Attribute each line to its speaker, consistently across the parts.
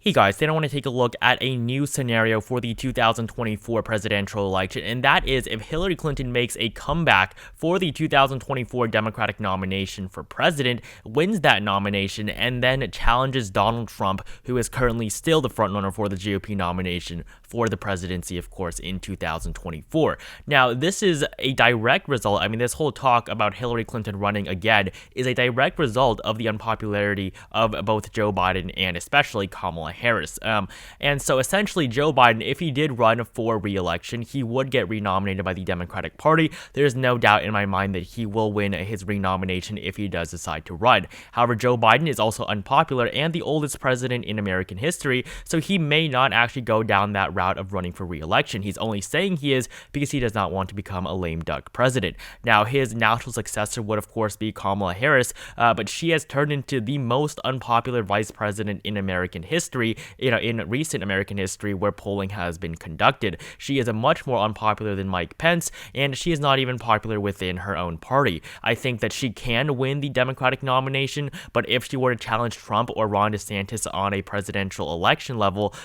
Speaker 1: Hey guys, today I want to take a look at a new scenario for the 2024 presidential election, and that is if Hillary Clinton makes a comeback for the 2024 Democratic nomination for president, wins that nomination, and then challenges Donald Trump, who is currently still the frontrunner for the GOP nomination for the presidency, of course, in 2024. Now, this is a direct result. I mean, this whole talk about Hillary Clinton running again is a direct result of the unpopularity of both Joe Biden and especially Kamala Harris. And so essentially Joe Biden, if he did run for re-election, he would get renominated by the Democratic Party. There's no doubt in my mind that he will win his renomination if he does decide to run. However, Joe Biden is also unpopular and the oldest president in American history, so he may not actually go down that route of running for re-election. He's only saying he is because he does not want to become a lame duck president. Now, his natural successor would of course be Kamala Harris, but she has turned into the most unpopular vice president in American history, in recent American history where polling has been conducted. She is a much more unpopular than Mike Pence, and she is not even popular within her own party. I think that she can win the Democratic nomination, but if she were to challenge Trump or Ron DeSantis on a presidential election level,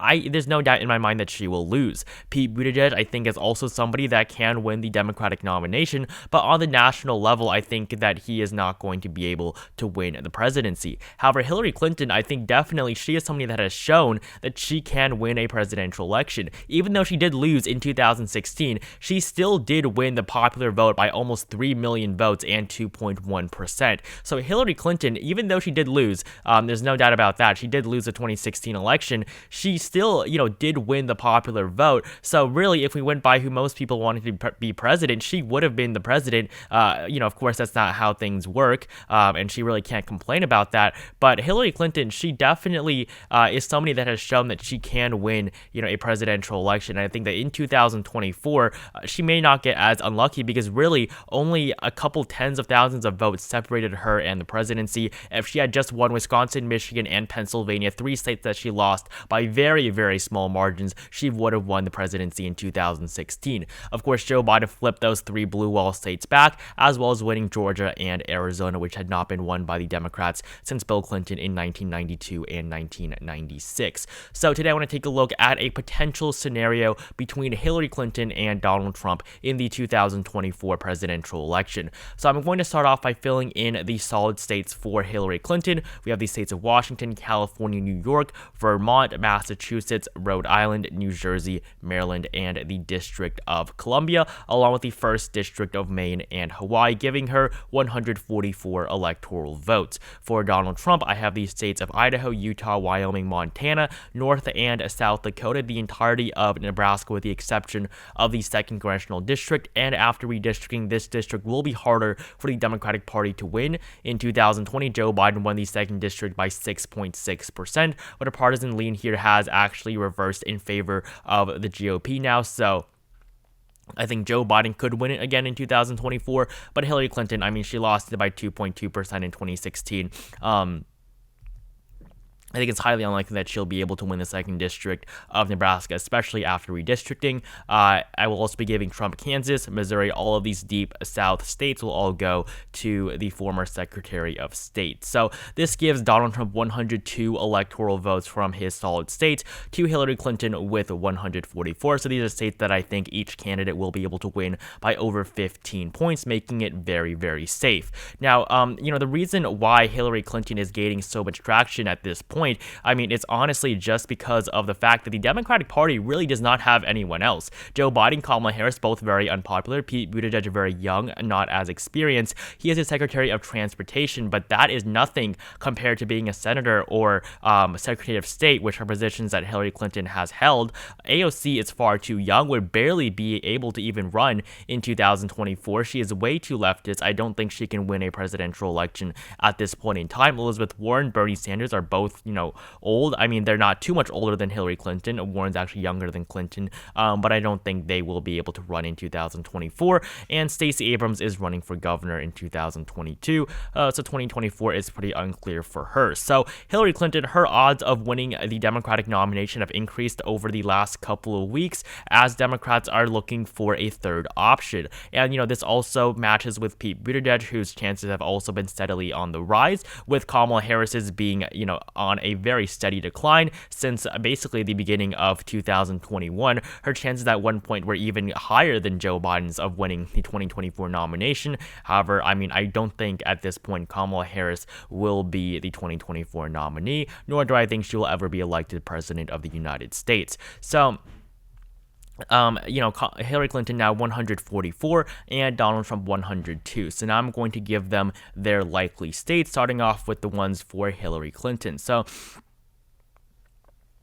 Speaker 1: there's no doubt in my mind that she will lose. Pete Buttigieg, I think, is also somebody that can win the Democratic nomination, but on the national level, I think that he is not going to be able to win the presidency. However, Hillary Clinton, I think definitely she is somebody that has shown that she can win a presidential election. Even though she did lose in 2016, she still did win the popular vote by almost 3 million votes and 2.1%. So Hillary Clinton, even though she did lose, there's no doubt about that, she did lose the 2016 election, she still, did win the popular vote. So really, if we went by who most people wanted to be president, she would have been the president. Of course, that's not how things work, and she really can't complain about that. But Hillary Clinton, she definitely is somebody that has shown that she can win, a presidential election. And I think that in 2024, she may not get as unlucky because really only a couple tens of thousands of votes separated her and the presidency. If she had just won Wisconsin, Michigan, and Pennsylvania, 3 states that she lost by very, very small margins, she would have won the presidency in 2016. Of course, Joe Biden flipped those 3 blue wall states back, as well as winning Georgia and Arizona, which had not been won by the Democrats since Bill Clinton in 1992 and 1996. So today I want to take a look at a potential scenario between Hillary Clinton and Donald Trump in the 2024 presidential election. So I'm going to start off by filling in the solid states for Hillary Clinton. We have the states of Washington, California, New York, Vermont, Massachusetts, Rhode Island, New Jersey, Maryland, and the District of Columbia, along with the 1st District of Maine and Hawaii, giving her 144 electoral votes. For Donald Trump, I have the states of Idaho, Utah, Wyoming, Montana, North and South Dakota, the entirety of Nebraska with the exception of the 2nd Congressional District, and after redistricting, this district will be harder for the Democratic Party to win. In 2020, Joe Biden won the 2nd District by 6.6%, but a partisan lean here has actually reversed in favor of the GOP now, so I think Joe Biden could win it again in 2024, but Hillary Clinton, I mean, she lost it by 2.2% in 2016. I think it's highly unlikely that she'll be able to win the 2nd District of Nebraska, especially after redistricting. I will also be giving Trump Kansas, Missouri, all of these deep South states will all go to the former Secretary of State. So this gives Donald Trump 102 electoral votes from his solid states to Hillary Clinton with 144. So these are states that I think each candidate will be able to win by over 15 points, making it very, very safe. Now, the reason why Hillary Clinton is gaining so much traction at this point, I mean, it's honestly just because of the fact that the Democratic Party really does not have anyone else. Joe Biden, Kamala Harris, both very unpopular. Pete Buttigieg, very young, not as experienced. He is a Secretary of Transportation, but that is nothing compared to being a senator or Secretary of State, which are positions that Hillary Clinton has held. AOC is far too young, would barely be able to even run in 2024. She is way too leftist. I don't think she can win a presidential election at this point in time. Elizabeth Warren, Bernie Sanders are both, old. I mean, they're not too much older than Hillary Clinton. Warren's actually younger than Clinton, but I don't think they will be able to run in 2024. And Stacey Abrams is running for governor in 2022, so 2024 is pretty unclear for her. So Hillary Clinton, her odds of winning the Democratic nomination have increased over the last couple of weeks as Democrats are looking for a 3rd option. And, this also matches with Pete Buttigieg, whose chances have also been steadily on the rise, with Kamala Harris's being, on on a very steady decline since basically the beginning of 2021. Her chances at one point were even higher than Joe Biden's of winning the 2024 nomination. However, I don't think at this point Kamala Harris will be the 2024 nominee, nor do I think she will ever be elected president of the United States. So, Hillary Clinton now 144 and Donald Trump 102. So now I'm going to give them their likely states, starting off with the ones for Hillary Clinton. So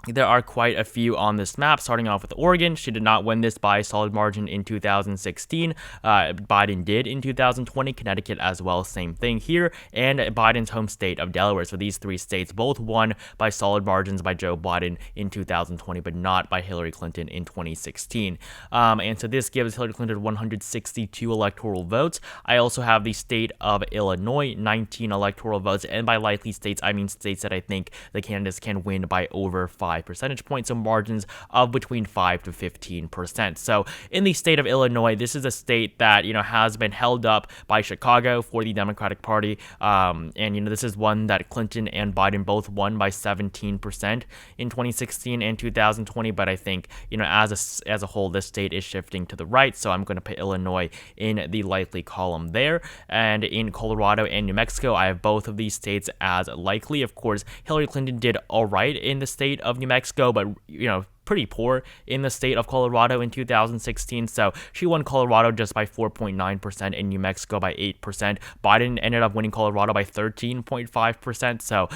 Speaker 1: there are quite a few on this map, starting off with Oregon. She did not win this by a solid margin in 2016. Biden did in 2020. Connecticut as well, same thing here. And Biden's home state of Delaware. So these three states both won by solid margins by Joe Biden in 2020, but not by Hillary Clinton in 2016. And so this gives Hillary Clinton 162 electoral votes. I also have the state of Illinois, 19 electoral votes. And by likely states, I mean states that I think the candidates can win by over 5 percentage points, so margins of between 5 to 15%. So in the state of Illinois, this is a state that has been held up by Chicago for the Democratic Party, and this is one that Clinton and Biden both won by 17% in 2016 and 2020. But I think as a whole, this state is shifting to the right, so I'm going to put Illinois in the likely column there. And in Colorado and New Mexico, I have both of these states as likely. Of course, Hillary Clinton did all right in the state of New Mexico, but pretty poor in the state of Colorado in 2016. So she won Colorado just by 4.9% and New Mexico by 8%. Biden ended up winning Colorado by 13.5%. So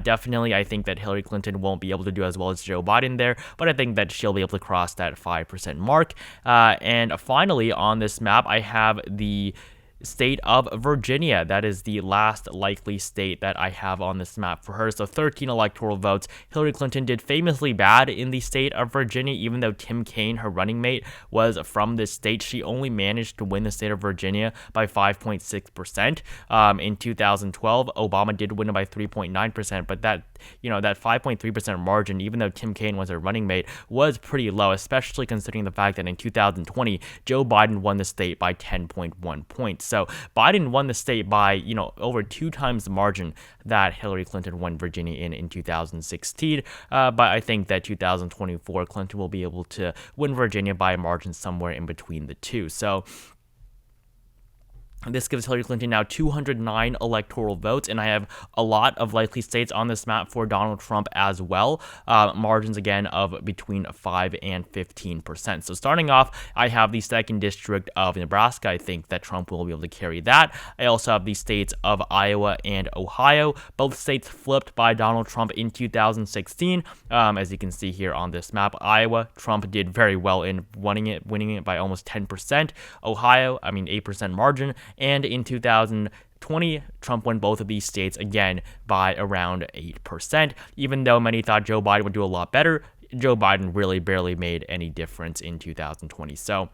Speaker 1: definitely I think that Hillary Clinton won't be able to do as well as Joe Biden there, but I think that she'll be able to cross that 5% mark. And finally on this map, I have the state of Virginia. That is the last likely state that I have on this map for her. So 13 electoral votes. Hillary Clinton did famously bad in the state of Virginia, even though Tim Kaine, her running mate, was from this state. She only managed to win the state of Virginia by 5.6%. In 2012, Obama did win it by 3.9%, but that 5.3% margin, even though Tim Kaine was her running mate, was pretty low, especially considering the fact that in 2020, Joe Biden won the state by 10.1 points. So Biden won the state by, over 2 times the margin that Hillary Clinton won Virginia in 2016. But I think that 2024, Clinton will be able to win Virginia by a margin somewhere in between the two. So this gives Hillary Clinton now 209 electoral votes, and I have a lot of likely states on this map for Donald Trump as well. Margins, again, of between 5 and 15%. So starting off, I have the 2nd District of Nebraska. I think that Trump will be able to carry that. I also have the states of Iowa and Ohio. Both states flipped by Donald Trump in 2016. As you can see here on this map, Iowa, Trump did very well in winning it by almost 10%. Ohio, 8% margin. And in 2020, Trump won both of these states again by around 8%. Even though many thought Joe Biden would do a lot better, Joe Biden really barely made any difference in 2020. So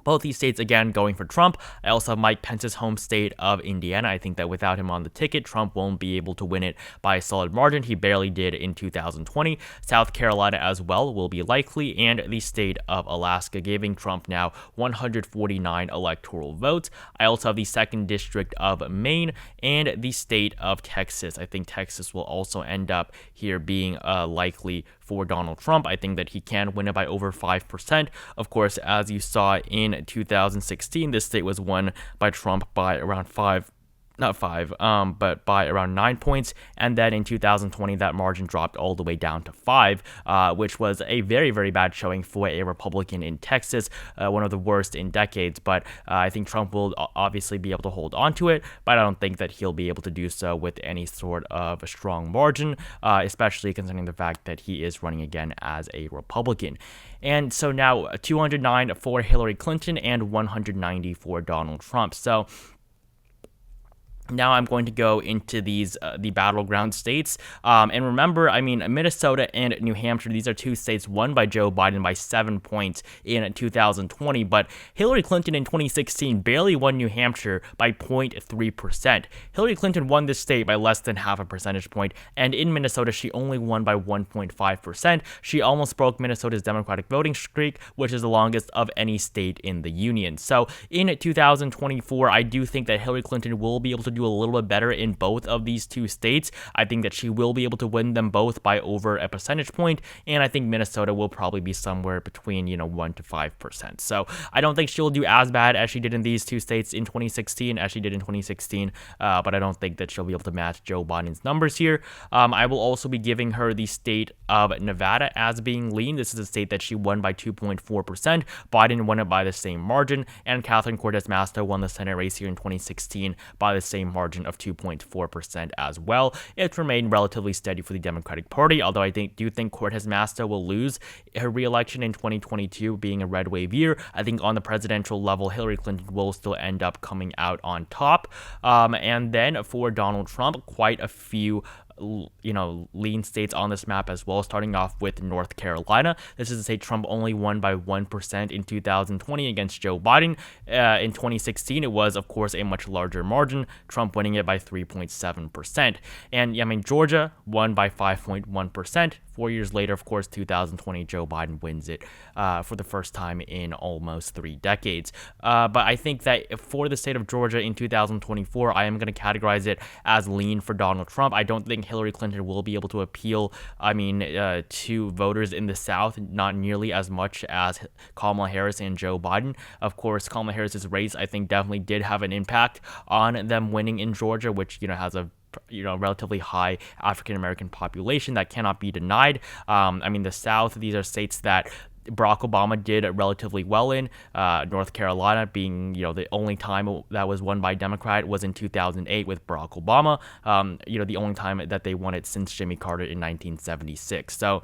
Speaker 1: both these states, again, going for Trump. I also have Mike Pence's home state of Indiana. I think that without him on the ticket, Trump won't be able to win it by a solid margin. He barely did in 2020. South Carolina as well will be likely, and the state of Alaska, giving Trump now 149 electoral votes. I also have the 2nd District of Maine and the state of Texas. I think Texas will also end up here being likely for Donald Trump. I think that he can win it by over 5%. Of course, as you saw in 2016, this state was won by Trump by around but by around 9 points. And then in 2020, that margin dropped all the way down to 5, which was a very, very bad showing for a Republican in Texas, one of the worst in decades. But I think Trump will obviously be able to hold on to it, but I don't think that he'll be able to do so with any sort of a strong margin, especially considering the fact that he is running again as a Republican. And so now 209 for Hillary Clinton and 190 for Donald Trump. So now I'm going to go into these the battleground states. And remember, Minnesota and New Hampshire, these are 2 states won by Joe Biden by 7 points in 2020. But Hillary Clinton in 2016 barely won New Hampshire by 0.3%. Hillary Clinton won this state by less than half a percentage point. And in Minnesota, she only won by 1.5%. She almost broke Minnesota's Democratic voting streak, which is the longest of any state in the union. So in 2024, I do think that Hillary Clinton will be able to do a little bit better in both of these two states. I think that she will be able to win them both by over a percentage point, and I think Minnesota will probably be somewhere between 1 to 5%. So I don't think she'll do as bad as she did in these two states in 2016 as she did in 2016, but I don't think that she'll be able to match Joe Biden's numbers here. I will also be giving her the state of Nevada as being lean. This is a state that she won by 2.4%. Biden won it by the same margin, and Catherine Cortez Masto won the Senate race here in 2016 by the same margin of 2.4% as well. It's remained relatively steady for the Democratic Party, although I do think Cortez Masto will lose her re-election in 2022, being a red wave year. I think on the presidential level, Hillary Clinton will still end up coming out on top. And then for Donald Trump, quite a few lean states on this map as well, starting off with North Carolina. This is a state Trump only won by 1% in 2020 against Joe Biden. In 2016, it was, of course, a much larger margin, Trump winning it by 3.7%. And, Georgia won by 5.1%. 4 years later, of course, 2020, Joe Biden wins it for the first time in almost 3 decades. But I think that for the state of Georgia in 2024, I am going to categorize it as lean for Donald Trump. I don't think Hillary Clinton will be able to appeal, to voters in the South, not nearly as much as Kamala Harris and Joe Biden. Of course, Kamala Harris's race, I think, definitely did have an impact on them winning in Georgia, which, has a relatively high African-American population that cannot be denied. The South, these are states that Barack Obama did relatively well in. North Carolina being, the only time that was won by a Democrat was in 2008 with Barack Obama. The only time that they won it since Jimmy Carter in 1976. So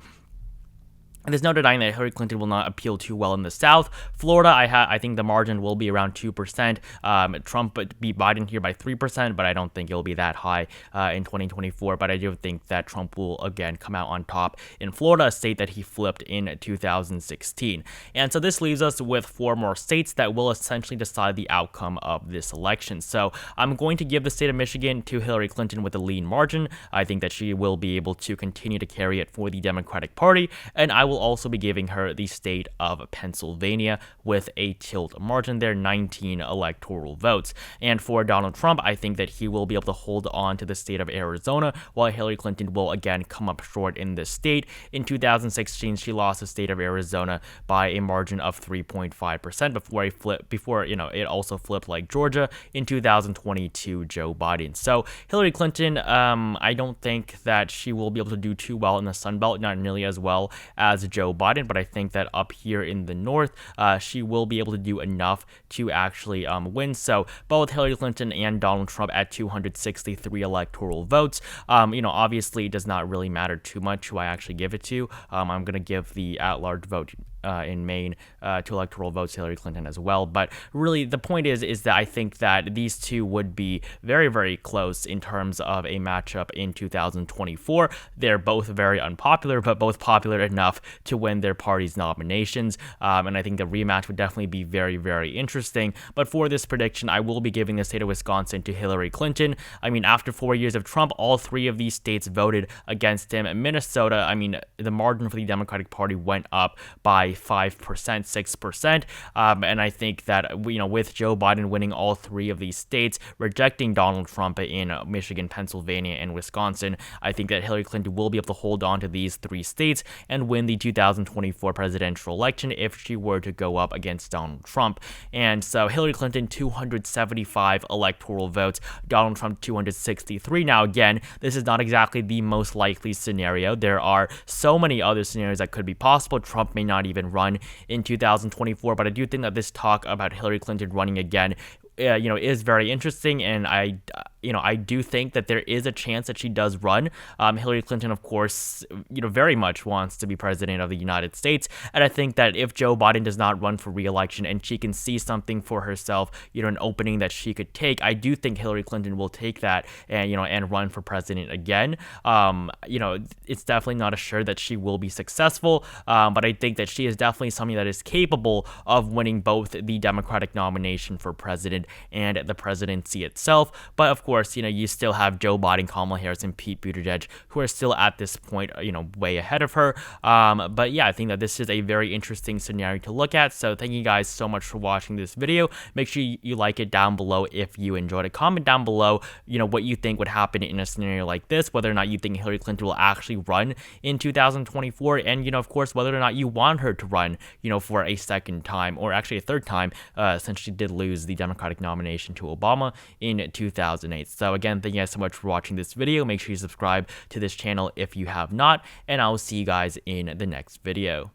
Speaker 1: there's no denying that Hillary Clinton will not appeal too well in the South. Florida, I think the margin will be around 2%. Trump beat Biden here by 3%, but I don't think it'll be that high in 2024. But I do think that Trump will, again, come out on top in Florida, a state that he flipped in 2016. And so this leaves us with 4 more states that will essentially decide the outcome of this election. So I'm going to give the state of Michigan to Hillary Clinton with a lean margin. I think that she will be able to continue to carry it for the Democratic Party, and I will also be giving her the state of Pennsylvania with a tilt margin there, 19 electoral votes. And for Donald Trump, I think that he will be able to hold on to the state of Arizona, while Hillary Clinton will again come up short in this state. In 2016, she lost the state of Arizona by a margin of 3.5% before it also flipped like Georgia in 2022, Joe Biden. So Hillary Clinton, I don't think that she will be able to do too well in the Sun Belt, not nearly as well as Joe Biden, but I think that up here in the North, she will be able to do enough to actually win. So both Hillary Clinton and Donald Trump at 263 electoral votes. Obviously it does not really matter too much who I actually give it to. I'm going to give the at-large vote in Maine to electoral votes Hillary Clinton as well. But really the point is that I think that these two would be very, very close in terms of a matchup in 2024. They're both very unpopular, but both popular enough to win their party's nominations. And I think the rematch would definitely be very, very interesting. But for this prediction, I will be giving the state of Wisconsin to Hillary Clinton. After 4 years of Trump, all 3 of these states voted against him. Minnesota, the margin for the Democratic Party went up by 5%, 6%. And I think that, with Joe Biden winning all 3 of these states, rejecting Donald Trump in Michigan, Pennsylvania, and Wisconsin, I think that Hillary Clinton will be able to hold on to these 3 states and win the 2024 presidential election if she were to go up against Donald Trump. And so Hillary Clinton, 275 electoral votes, Donald Trump, 263. Now, again, this is not exactly the most likely scenario. There are so many other scenarios that could be possible. Trump may not even run in 2024, but I do think that this talk about Hillary Clinton running again is very interesting, and I do think that there is a chance that she does run. Hillary Clinton, of course, very much wants to be president of the United States, and I think that if Joe Biden does not run for re-election and she can see something for herself, an opening that she could take, I do think Hillary Clinton will take that and run for president again. It's definitely not assured that she will be successful, but I think that she is definitely somebody that is capable of winning both the Democratic nomination for president and the presidency itself. But of course, course, you still have Joe Biden, Kamala Harris, and Pete Buttigieg, who are still at this point, way ahead of her. But yeah, I think that this is a very interesting scenario to look at. So thank you guys so much for watching this video. Make sure you like it down below if you enjoyed it. Comment down below, what you think would happen in a scenario like this, whether or not you think Hillary Clinton will actually run in 2024, and of course, whether or not you want her to run, for a second time, or actually a third time, since she did lose the Democratic nomination to Obama in 2008. So again, thank you guys so much for watching this video. Make sure you subscribe to this channel if you have not, and I will see you guys in the next video.